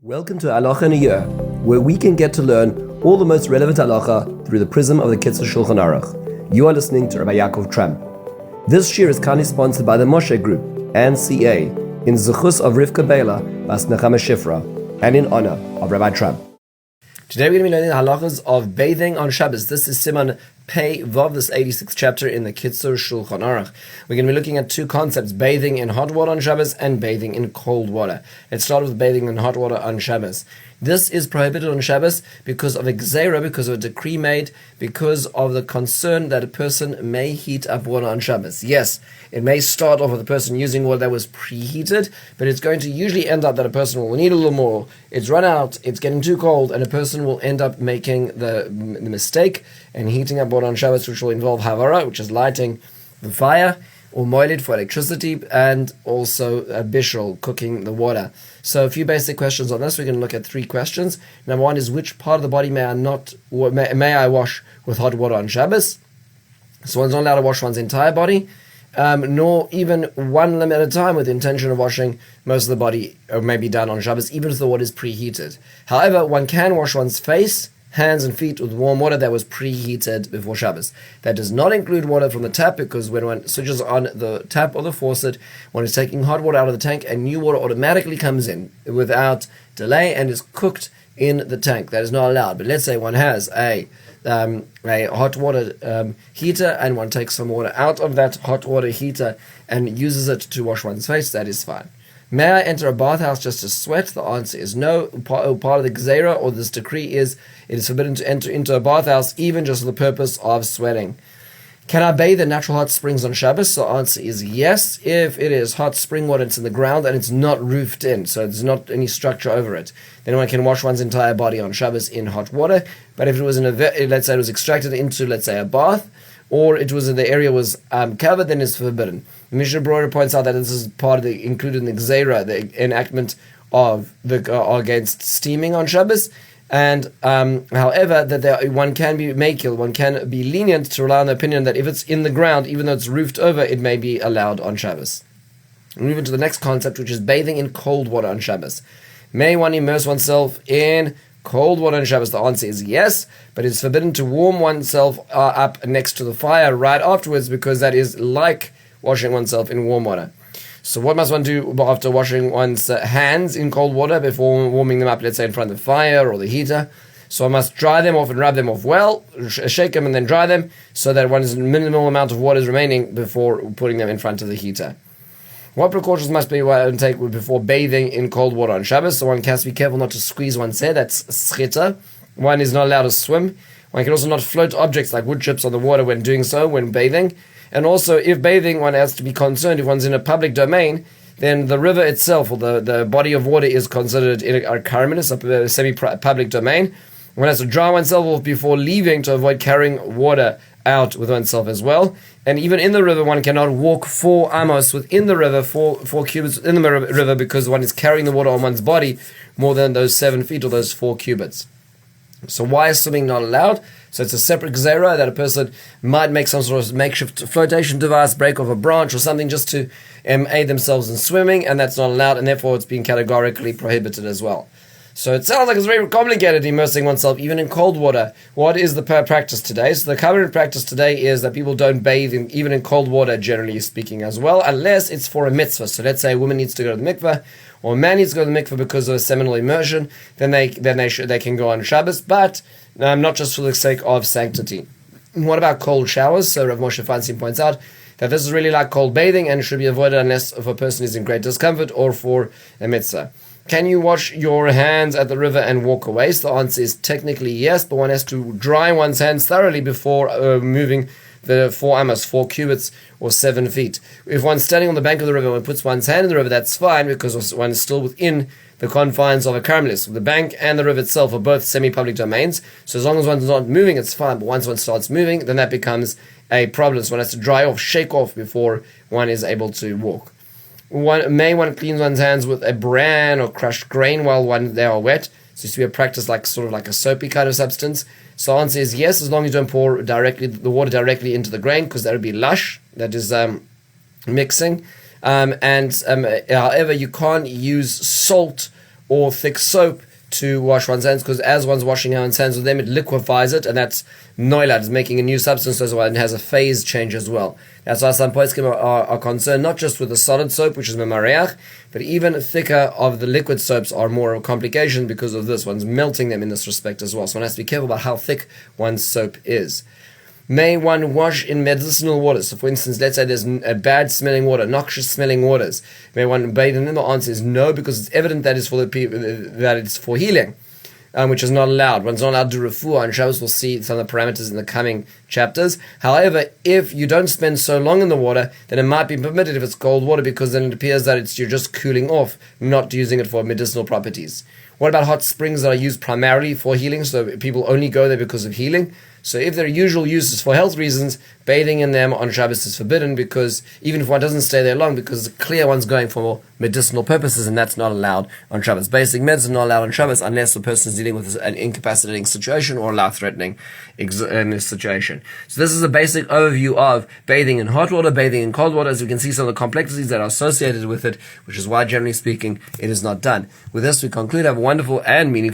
Welcome to Halacha in a Year, where we can get to learn all the most relevant halacha through the prism of the Kitzur Shulchan Aruch. You are listening to Rabbi Ya'akov Trump. This year is kindly sponsored by the Moshe Group and CA in zechus of Rivka Biela, bas נחמה Shifra, and in honor of Rabbi Trump. Today we're going to be learning the halachas of bathing on Shabbos. This is Siman Pei Vav, this 86th chapter in the Kitzur Shulchan Aruch. We're going to be looking at two concepts, bathing in hot water on Shabbos and bathing in cold water. Let's start with bathing in hot water on Shabbos. This is prohibited on Shabbos because of a gzeira, because of a decree made, because of the concern that a person may heat up water on Shabbos. Yes, it may start off with a person using water that was preheated, but it's going to usually end up that a person will need a little more. It's run out, it's getting too cold, and a person will end up making the mistake and heating up water on Shabbos, which will involve havara, which is lighting the fire, or moiled for electricity, and also a bishul, cooking the water. So a few basic questions on this. We're going to look at three questions. Number one is, which part of the body may I wash with hot water on Shabbos? So one's not allowed to wash one's entire body, nor even one limb at a time with the intention of washing most of the body, or may be done on Shabbos, even if the water is preheated. However, one can wash one's face, hands and feet with warm water that was preheated before Shabbos. That does not include water from the tap, because when one switches on the tap or the faucet, one is taking hot water out of the tank and new water automatically comes in without delay and is cooked in the tank. That is not allowed. But let's say one has a hot water heater, and one takes some water out of that hot water heater and uses it to wash one's face, that is fine. May I enter a bathhouse just to sweat? The answer is no. Part of the gzeira, or this decree, is it is forbidden to enter into a bathhouse even just for the purpose of sweating. Can I bathe in natural hot springs on Shabbos? The answer is yes, if it is hot spring water, it's in the ground and it's not roofed in, so there's not any structure over it. Then one can wash one's entire body on Shabbos in hot water. But if it was let's say it was extracted into, let's say, a bath, or it was the area was covered, then it's forbidden. Mishnah Brura points out that this is part of the included in the gzeira, the enactment of the against steaming on Shabbos. And however, that one can be makil, one can be lenient to rely on the opinion that if it's in the ground, even though it's roofed over, it may be allowed on Shabbos. Moving to the next concept, which is bathing in cold water on Shabbos. May one immerse oneself in cold water on Shabbos? The answer is yes, but it's forbidden to warm oneself up next to the fire right afterwards, because that is like washing oneself in warm water. So what must one do after washing one's hands in cold water before warming them up, let's say in front of the fire or the heater? So one must dry them off and rub them off well, shake them and then dry them, so that one's minimal amount of water is remaining before putting them in front of the heater. What precautions must one take before bathing in cold water on Shabbos? So one has to be careful not to squeeze one's hair, that's schita. One is not allowed to swim. One can also not float objects like wood chips on the water when doing so, when bathing. And also, if bathing, one has to be concerned, if one's in a public domain, then the river itself, or the body of water, is considered in a karmenis, a semi-public domain. One has to dry oneself off before leaving to avoid carrying water out with oneself as well. And even in the river, one cannot walk 4 amos within the river, 4 cubits in the river, because one is carrying the water on one's body more than those 7 feet or those 4 cubits. So why is swimming not allowed? So it's a separate gzeira that a person might make some sort of makeshift flotation device, break off a branch or something just to aid themselves in swimming, and that's not allowed, and therefore it's being categorically prohibited as well. So it sounds like it's very complicated immersing oneself even in cold water. What is the practice today? So the current practice today is that people don't bathe even in cold water, generally speaking, as well, unless it's for a mitzvah. So let's say a woman needs to go to the mikveh, or a man needs to go to the mikveh because of a seminal immersion, then they can go on Shabbos, but not just for the sake of sanctity. What about cold showers? So Rav Moshe Feinstein points out that this is really like cold bathing and should be avoided unless if a person is in great discomfort or for a mitzvah. Can you wash your hands at the river and walk away? So the answer is technically yes, but one has to dry one's hands thoroughly before moving the 4 amos, 4 cubits, or 7 feet. If one's standing on the bank of the river and puts one's hand in the river, that's fine, because one is still within the confines of a karmelis. The bank and the river itself are both semi-public domains, so as long as one's not moving, it's fine. But once one starts moving, then that becomes a problem. So one has to dry off, shake off before one is able to walk. One cleans one's hands with a bran or crushed grain while they are wet. So it used to be a practice sort of like a soapy kind of substance. So the answer is yes, as long as you don't pour the water directly into the grain, because that would be lush. That is mixing. However, you can't use salt or thick soap to wash one's hands, because as one's washing one's hands with them, it liquefies it, and that's noilad, it's making a new substance as well, and has a phase change as well. That's why some poskim are concerned not just with the solid soap, which is memareach, but even thicker of the liquid soaps are more of a complication because of this. One's melting them in this respect as well. So one has to be careful about how thick one's soap is. May one wash in medicinal waters? So for instance, let's say there's a bad smelling water, noxious smelling waters. May one bathe in them? The answer is no, because it's evident that it's for the people, that it's for healing, which is not allowed. One's not allowed to do refuah on Shabbos. We'll see some of the parameters in the coming chapters. However, if you don't spend so long in the water, then it might be permitted if it's cold water, because then it appears that you're just cooling off, not using it for medicinal properties. What about hot springs that are used primarily for healing? So people only go there because of healing. So if their usual use is for health reasons, bathing in them on Shabbos is forbidden, because even if one doesn't stay there long, because it's clear one's going for medicinal purposes, and that's not allowed on Shabbos. Basic medicine is not allowed on Shabbos unless the person is dealing with an incapacitating situation or a life-threatening situation. So this is a basic overview of bathing in hot water, bathing in cold water. As you can see, some of the complexities that are associated with it, which is why, generally speaking, it is not done. With this, we conclude. Have a wonderful and meaningful